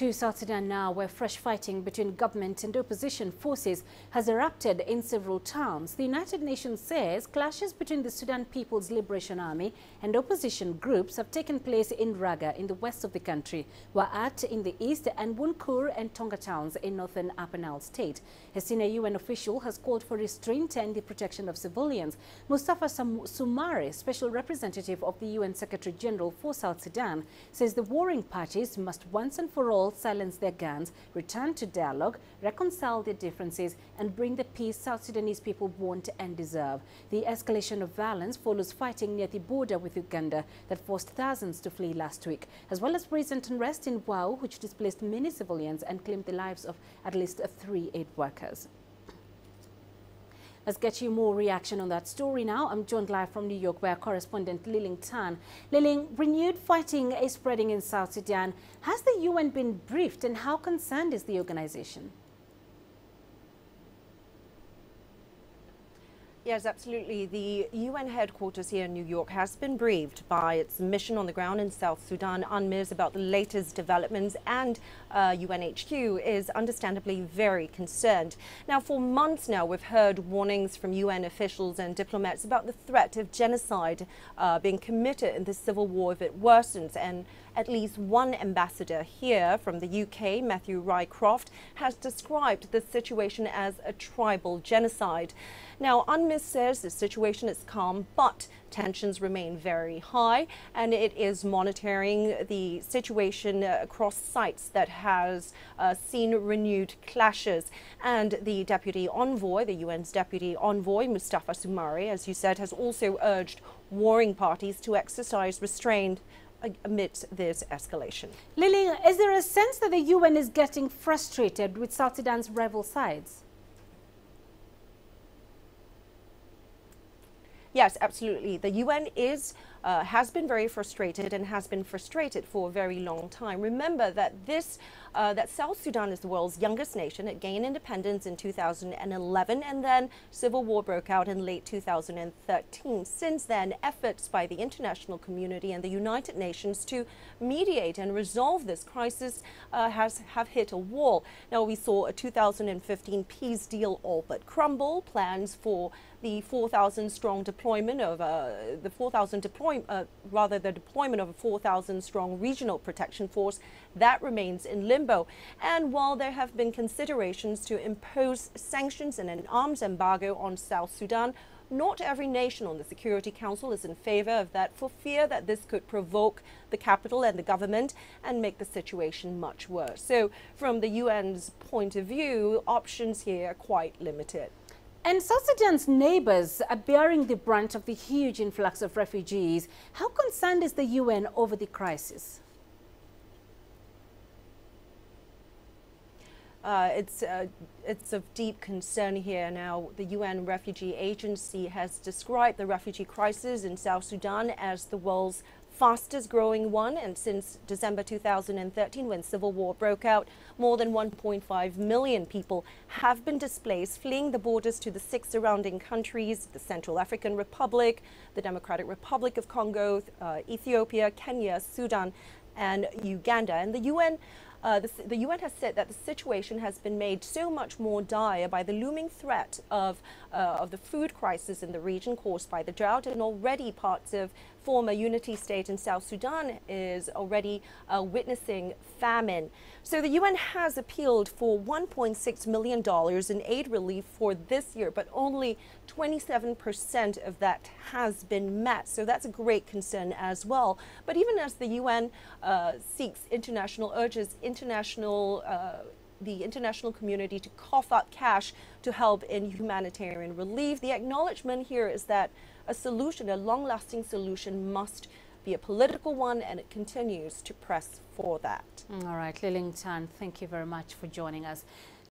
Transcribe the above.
To South Sudan now, where fresh fighting between government and opposition forces has erupted in several towns. The United Nations says clashes between the Sudan People's Liberation Army and opposition groups have taken place in Raga in the west of the country, Waat in the east, and Wunkur and Tonga towns in northern Upper Nile state. A senior UN official has called for restraint and the protection of civilians. Moustapha Soumare, special representative of the UN Secretary General for South Sudan, says the warring parties must once and for all silence their guns, return to dialogue, reconcile their differences and bring the peace South Sudanese people want and deserve. The escalation of violence follows fighting near the border with Uganda that forced thousands to flee last week, as well as recent unrest in Waat, which displaced many civilians and claimed the lives of at least 3 aid workers. Let's get you more reaction on that story now. I'm joined live from New York by our correspondent Liling Tan. Liling, renewed fighting is spreading in South Sudan. Has the UN been briefed and how concerned is the organization? Yes, absolutely. The UN headquarters here in New York has been briefed by its mission on the ground in South Sudan, UNMIS, about the latest developments, and UNHQ is understandably very concerned. Now, for months now, we've heard warnings from UN officials and diplomats about the threat of genocide being committed in this civil war if it worsens, and at least one ambassador here from the UK, Matthew Rycroft, has described the situation as a tribal genocide. Now, UNMIS says the situation is calm, but tensions remain very high, and it is monitoring the situation across sites that has seen renewed clashes. And the deputy envoy, the UN's deputy envoy, Moustapha Soumare, as you said, has also urged warring parties to exercise restraint amidst this escalation. Liling, is there a sense that the UN is getting frustrated with South Sudan's rival sides? Yes, absolutely. The UN has been very frustrated and has been frustrated for a very long time. Remember that that South Sudan is the world's youngest nation. It gained independence in 2011 and then civil war broke out in late 2013. Since then, efforts by the international community and the United Nations to mediate and resolve this crisis have hit a wall. Now, we saw a 2015 peace deal all but crumble. Plans for the 4,000 strong deployment of the deployment of a 4,000 strong regional protection force that remains in limbo. And while there have been considerations to impose sanctions and an arms embargo on South Sudan, not every nation on the Security Council is in favor of that, for fear that this could provoke the capital and the government and make the situation much worse. So from the UN's point of view, options here are quite limited. And South Sudan's neighbors are bearing the brunt of the huge influx of refugees. How concerned is the UN over the crisis? It's of deep concern here. Now, the UN Refugee Agency has described the refugee crisis in South Sudan as the world's fastest growing one, and since December 2013, when civil war broke out, more than 1.5 million people have been displaced, fleeing the borders to the 6 surrounding countries: the Central African Republic, the Democratic Republic of Congo, Ethiopia, Kenya, Sudan, and Uganda. And the UN has said that the situation has been made so much more dire by the looming threat of the food crisis in the region caused by the drought, and already parts of former unity state in South Sudan is already witnessing famine. So the UN has appealed for $1.6 million in aid relief for this year, but only 27% of that has been met. So that's a great concern as well. But even as the UN urges the international community to cough up cash to help in humanitarian relief, the acknowledgement here is that a solution, a long-lasting solution, must be a political one, and it continues to press for that. All right, Liling Tan, thank you very much for joining us.